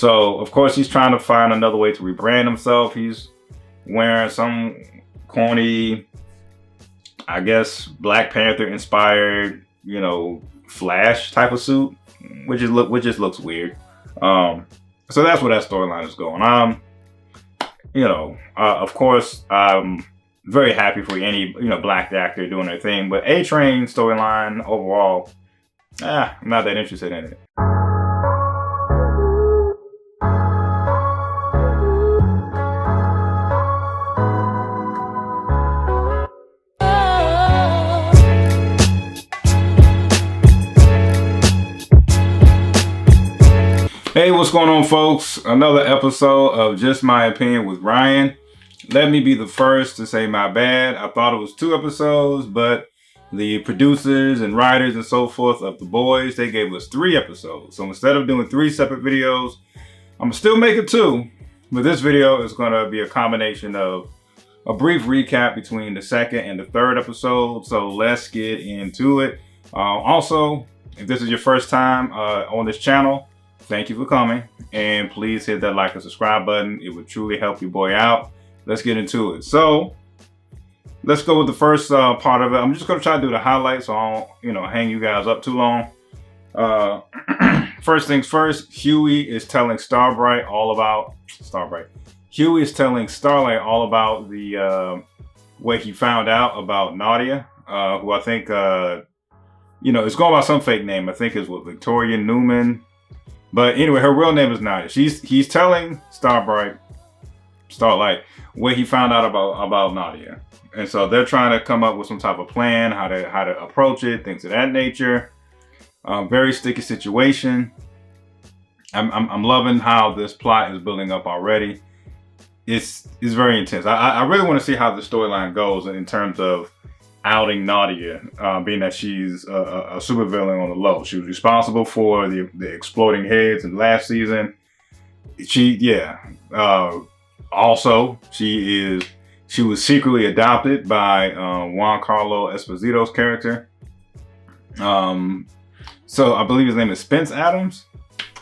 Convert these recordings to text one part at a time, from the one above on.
So of course he's trying to find another way to rebrand himself. He's wearing some corny, I guess, Black Panther inspired, you know, Flash type of suit, which just looks weird. So that's where that storyline is going. You know, of course, I'm very happy for any, you know, Black actor doing their thing, but A-Train storyline overall, I'm not that interested in it. Hey, what's going on, folks? Another episode of Just My Opinion with Ryan. Let me be the first to say my bad. I thought it was 2 episodes, but the producers and writers and so forth of The Boys, they gave us 3 episodes. So instead of doing 3 separate videos, I'm still making 2. But this video is going to be a combination of a brief recap between the 2nd and the 3rd episode. So let's get into it. Also, if this is your first time on this channel, thank you for coming, and please hit that like and subscribe button. It would truly help your boy out. Let's get into it. So let's go with the first part of it. I'm just going to try to do the highlights so I don't, you know, hang you guys up too long. First things first, Huey is telling Starlight all about the what he found out about Nadia, who I think you know, it's going by some fake name. I think it's what, Victoria Newman. But anyway, her real name is Nadia. He's telling Starlight what he found out about Nadia. And so they're trying to come up with some type of plan, how to approach it, things of that nature. Very sticky situation. I'm loving how this plot is building up already. It's very intense. I really want to see how the storyline goes in terms of outing Nadia, being that she's a supervillain on the low. She was responsible for the exploding heads in last season. Also, she was secretly adopted by Juan Carlo Esposito's character. So I believe his name is Spence Adams.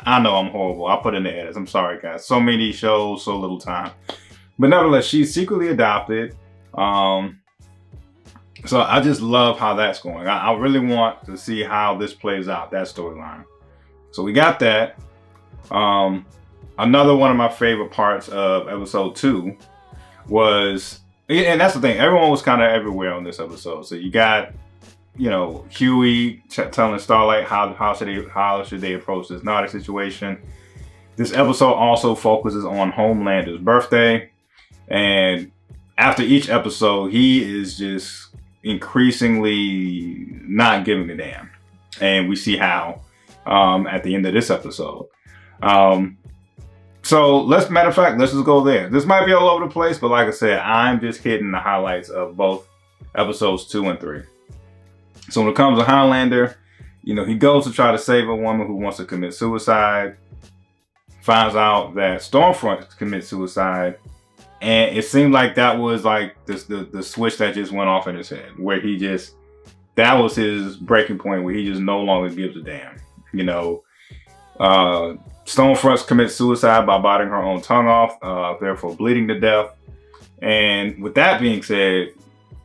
I know I'm horrible. I'll put in the edits. I'm sorry, guys. So many shows, so little time. But nevertheless, she's secretly adopted. So I just love how that's going. I really want to see how this plays out, that storyline. So we got that. Another one of my favorite parts of episode 2 was, and that's the thing, everyone was kind of everywhere on this episode. So you got, you know, Huey telling Starlight how should they approach this Nadia situation. This episode also focuses on Homelander's birthday, and after each episode, he is just increasingly not giving a damn, and we see how at the end of this episode. So matter of fact, let's just go there. This might be all over the place, but like I said, I'm just hitting the highlights of both episodes 2 and 3. So when it comes to Homelander, you know, he goes to try to save a woman who wants to commit suicide, finds out that Stormfront commits suicide. And it seemed like that was like the switch that just went off in his head, where that was his breaking point, where he just no longer gives a damn. You know, Stormfront commits suicide by biting her own tongue off, therefore bleeding to death. And with that being said,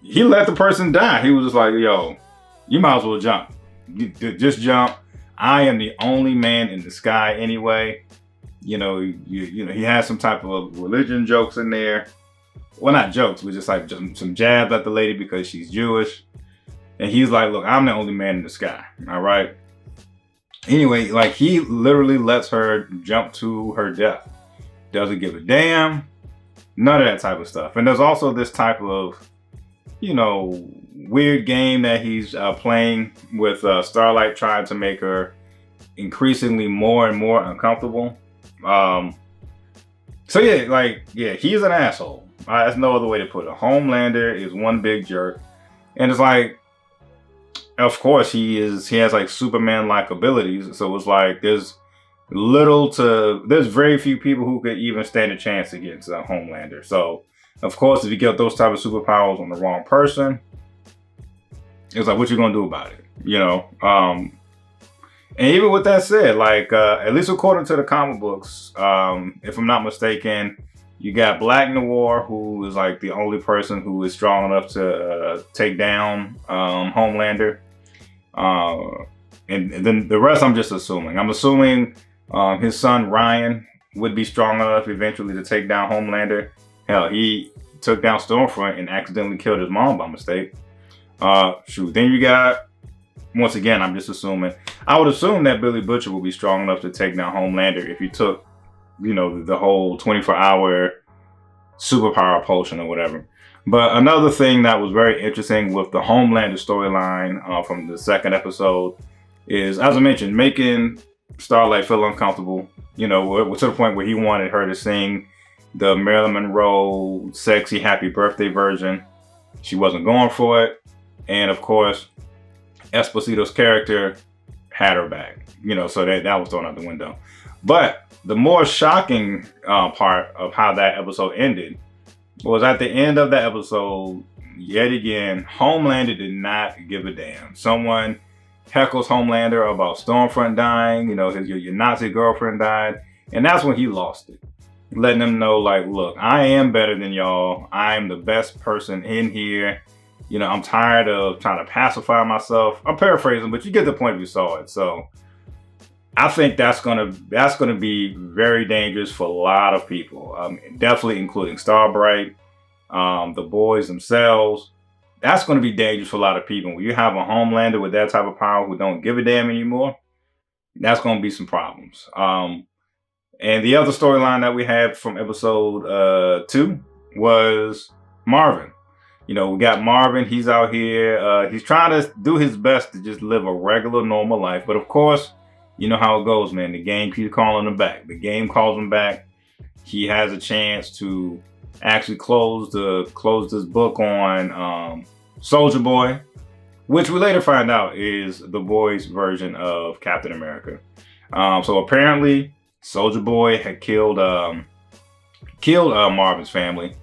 he let the person die. He was just like, yo, you might as well jump. Just jump. I am the only man in the sky anyway. You know, you know, he has some type of religion jokes in there. Well, not jokes, but just like some jabs at the lady because she's Jewish. And he's like, look, I'm the only man in the sky. All right. Anyway, like, he literally lets her jump to her death. Doesn't give a damn. None of that type of stuff. And there's also this type of, you know, weird game that he's playing with Starlight, trying to make her increasingly more and more uncomfortable. So yeah, he's an asshole. That's no other way to put it. Homelander is one big jerk, and it's like, of course he has like Superman-like abilities. So it's like there's very few people who could even stand a chance against Homelander. So of course, if you get those type of superpowers on the wrong person, it's like, what you gonna do about it? You know. And even with that said, like at least according to the comic books, if I'm not mistaken, you got Black Noir, who is like the only person who is strong enough to take down Homelander. And then the rest, I'm just assuming. I'm assuming his son Ryan would be strong enough eventually to take down Homelander. Hell, he took down Stormfront and accidentally killed his mom by mistake. Shoot. Then you got, once again, I'm just assuming. I would assume that Billy Butcher will be strong enough to take down Homelander if he took, the whole 24-hour superpower potion or whatever. But another thing that was very interesting with the Homelander storyline from the second episode is, as I mentioned, making Starlight feel uncomfortable. To the point where he wanted her to sing the Marilyn Monroe sexy happy birthday version. She wasn't going for it. And of course, Esposito's character had her back. So that was thrown out the window. But the more shocking part of how that episode ended was at the end of the episode, yet again, Homelander did not give a damn. Someone heckles Homelander about Stormfront dying, your Nazi girlfriend died, and that's when he lost it. Letting them know, like, look, I am better than y'all. I am the best person in here. I'm tired of trying to pacify myself. I'm paraphrasing, but you get the point if you saw it. So I think that's gonna be very dangerous for a lot of people. Definitely including Starbright, the boys themselves. That's going to be dangerous for a lot of people. When you have a Homelander with that type of power who don't give a damn anymore, that's going to be some problems. And the other storyline that we had from episode 2 was Marvin. We got Marvin. He's out here. He's trying to do his best to just live a regular, normal life. But of course, you know how it goes, man. The game keeps calling him back. The game calls him back. He has a chance to actually close this book on Soldier Boy, which we later find out is the boy's version of Captain America. So apparently, Soldier Boy had killed Marvin's family,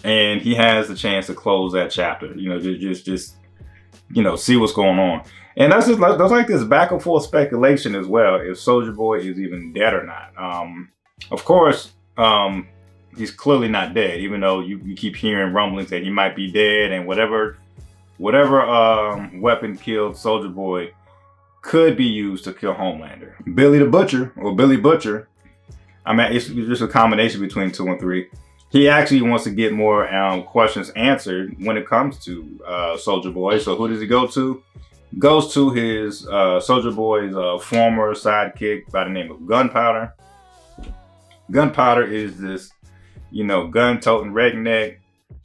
and he has the chance to close that chapter. Just see what's going on. And there's like this back and forth speculation as well if Soldier Boy is even dead or not. Of course. He's clearly not dead, even though you keep hearing rumblings that he might be dead, and whatever weapon killed Soldier Boy could be used to kill Homelander. Billy Butcher, it's just a combination between 2 and 3. He actually wants to get more questions answered when it comes to Soldier Boy. So who does he go to? Goes to his Soldier Boy's former sidekick by the name of Gunpowder. Gunpowder is this, gun-toting redneck.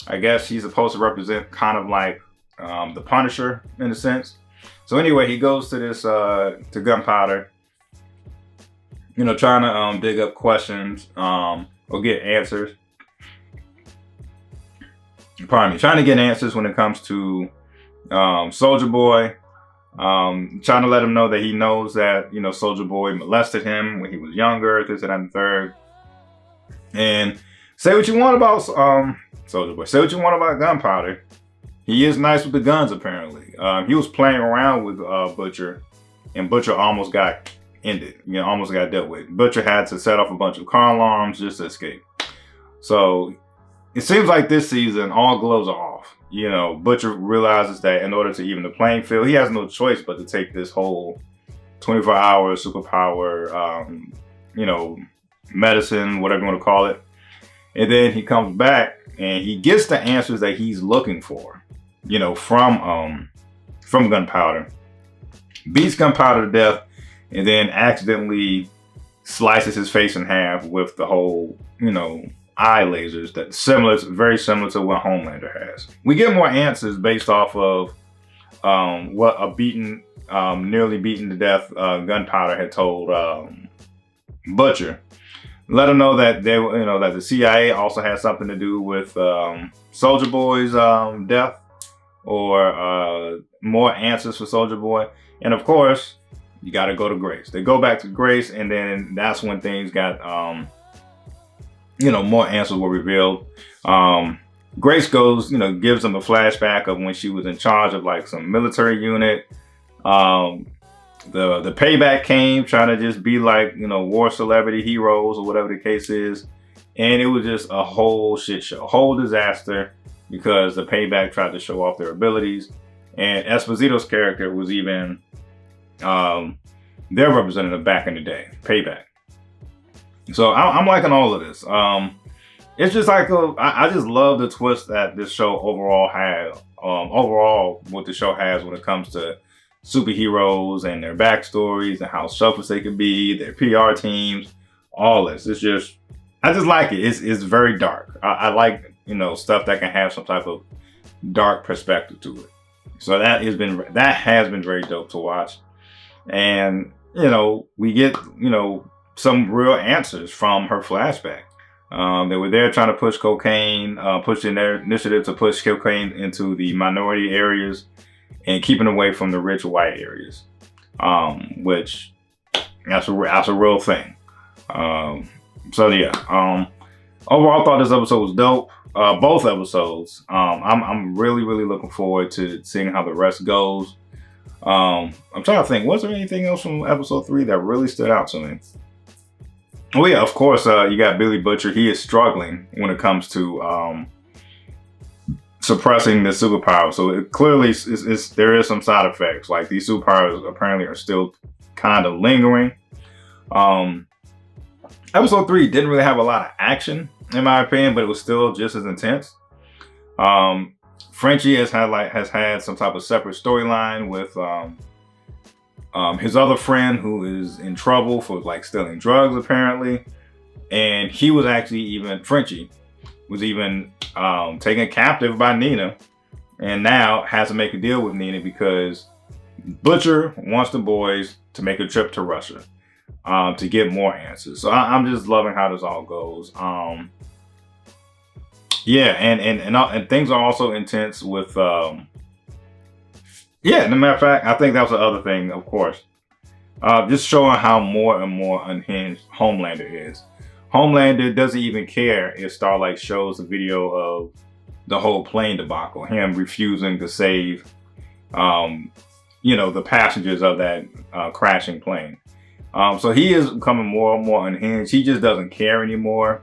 I guess he's supposed to represent kind of like the Punisher in a sense. So anyway, he goes to this to Gunpowder, trying to dig up questions or get answers. Pardon me, trying to get answers when it comes to Soldier Boy. Trying to let him know that he knows that Soldier Boy molested him when he was younger, this and that and the third. And say what you want about Soldier Boy. Say what you want about Gunpowder. He is nice with the guns, apparently. He was playing around with Butcher, and Butcher almost got ended. Almost got dealt with. Butcher had to set off a bunch of car alarms just to escape. So it seems like this season, all gloves are off. Butcher realizes that in order to even the playing field, he has no choice but to take this whole 24-hour superpower, medicine, whatever you want to call it. And then he comes back and he gets the answers that he's looking for, from Gunpowder. Beats Gunpowder to death, and then accidentally slices his face in half with the whole, eye lasers very similar to what Homelander has. We get more answers based off of what a nearly beaten to death Gunpowder had told Butcher. Let him know that that the CIA also has something to do with Soldier Boy's death, or more answers for Soldier Boy. And of course, you got to go to Grace. They go back to Grace, and then that's when things got, more answers were revealed. Grace goes, gives them a flashback of when she was in charge of like some military unit. The payback came, trying to just be like, war celebrity heroes or whatever the case is. And it was just a whole shit show, whole disaster, because the payback tried to show off their abilities. And Esposito's character was even their representative back in the day, payback. So I'm liking all of this. It's just like, I just love the twist that this show overall had. Overall, what the show has when it comes to superheroes and their backstories and how selfish they can be, their PR teams, all this. It's just, I just like it. It's very dark. I like, stuff that can have some type of dark perspective to it. So that has been very dope to watch. And, we get, some real answers from her flashback. They were there trying to push cocaine, pushing their initiative to push cocaine into the minority areas and keeping away from the rich white areas, which that's a real thing. So yeah, overall, I thought this episode was dope. Both episodes. I'm really looking forward to seeing how the rest goes. I'm trying to think, was there anything else from episode 3 that really stood out to me? Oh yeah, of course, you got Billy Butcher. He is struggling when it comes to suppressing the superpower. So it clearly there is some side effects. Like, these superpowers apparently are still kind of lingering. Episode 3 didn't really have a lot of action, in my opinion, but it was still just as intense. Frenchie has had some type of separate storyline with his other friend, who is in trouble for like stealing drugs apparently, and he was actually Frenchie was even taken captive by Nina, and now has to make a deal with Nina because Butcher wants the boys to make a trip to Russia to get more answers. So I'm just loving how this all goes. Yeah, and things are also intense with yeah, as a matter of fact, I think that was the other thing, of course. Just showing how more and more unhinged Homelander is. Homelander doesn't even care if Starlight shows a video of the whole plane debacle, him refusing to save, the passengers of that crashing plane. So he is becoming more and more unhinged. He just doesn't care anymore.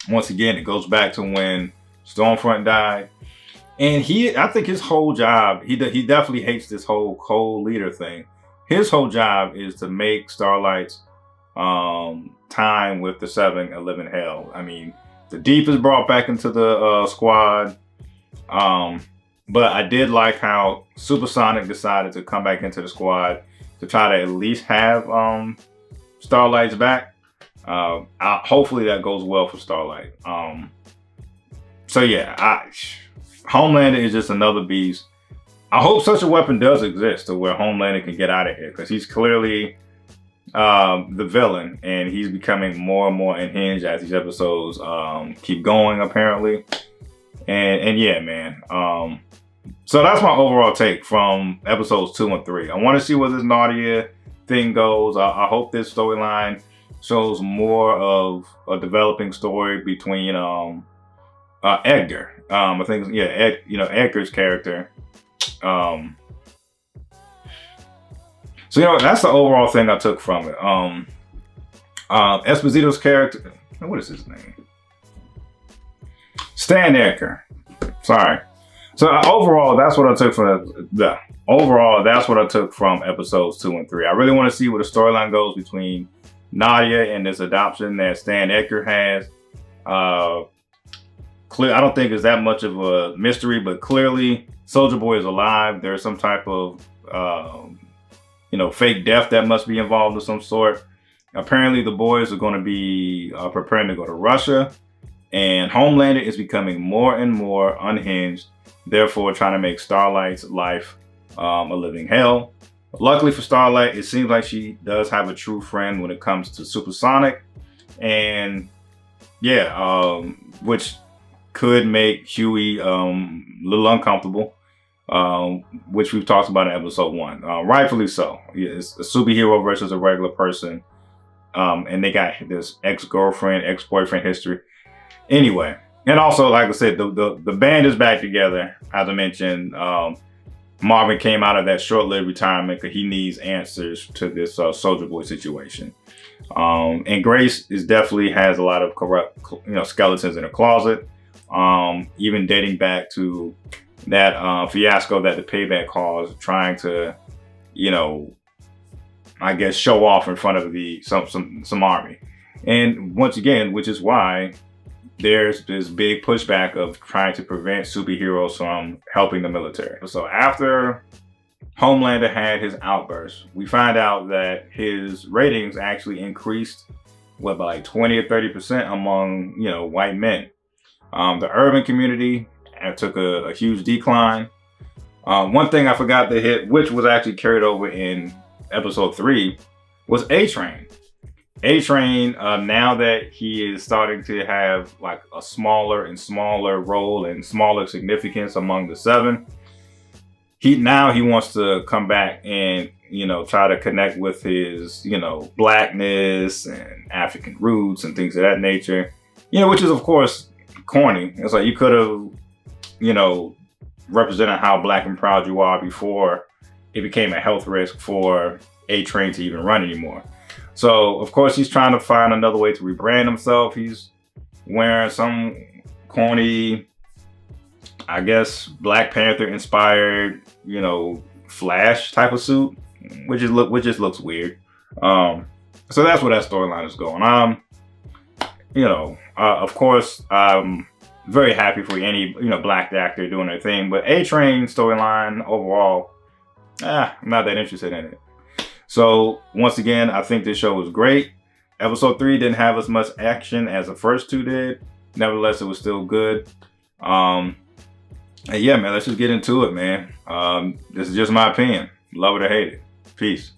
Once again, it goes back to when Stormfront died. And I think his whole job, he definitely hates this whole cold leader thing. His whole job is to make Starlight's time with the Seven a living hell. I mean, the Deep is brought back into the squad. But I did like how Supersonic decided to come back into the squad to try to at least have Starlight's back. Hopefully that goes well for Starlight. So yeah, Homelander is just another beast. I hope such a weapon does exist to where Homelander can get out of here, because he's clearly the villain, and he's becoming more and more unhinged as these episodes keep going, apparently. And yeah, man. So that's my overall take from episodes 2 and 3. I want to see where this Nadia thing goes. I hope this storyline shows more of a developing story between Edgar. I think, yeah, Edgar's character. So that's the overall thing I took from it. Esposito's character, what is his name? Stan Edgar. Sorry. So overall, that's what I took from episodes 2 and 3. I really want to see where the storyline goes between Nadia and this adoption that Stan Edgar has. I don't think it's that much of a mystery, but clearly Soldier Boy is alive. There's some type of, fake death that must be involved of some sort. Apparently the boys are going to be preparing to go to Russia, and Homelander is becoming more and more unhinged, therefore trying to make Starlight's life a living hell. Luckily for Starlight, it seems like she does have a true friend when it comes to Supersonic, and yeah, which could make Huey a little uncomfortable, which we've talked about in episode 1. Rightfully so. Yeah, it's a superhero versus a regular person, and they got this ex-girlfriend, ex-boyfriend history. Anyway, and also, like I said, the band is back together, as I mentioned. Marvin came out of that short-lived retirement because he needs answers to this Soldier Boy situation. And Grace definitely has a lot of corrupt, skeletons in her closet. Even dating back to that fiasco that the Payback caused, trying to, I guess, show off in front of some army. And once again, which is why there's this big pushback of trying to prevent superheroes from helping the military. So after Homelander had his outburst, we find out that his ratings actually increased, by like 20 or 30% among, white men. The urban community took a huge decline. One thing I forgot to hit, which was actually carried over in episode 3, was A-Train. A-Train, now that he is starting to have like a smaller and smaller role and smaller significance among the 7, he wants to come back and, try to connect with his, blackness and African roots and things of that nature, which is of course corny. It's like you could have, represented how black and proud you are before it became a health risk for A-Train to even run anymore. So of course he's trying to find another way to rebrand himself. He's wearing some corny, I guess, Black Panther inspired, Flash type of suit, which just looks weird. So that's where that storyline is going. Of course, I'm very happy for any, black actor doing their thing, but A-Train storyline overall, I'm not that interested in it. So once again, I think this show was great. Episode 3 didn't have as much action as the first 2 did. Nevertheless, it was still good. And yeah, man, let's just get into it, man. This is just my opinion. Love it or hate it. Peace.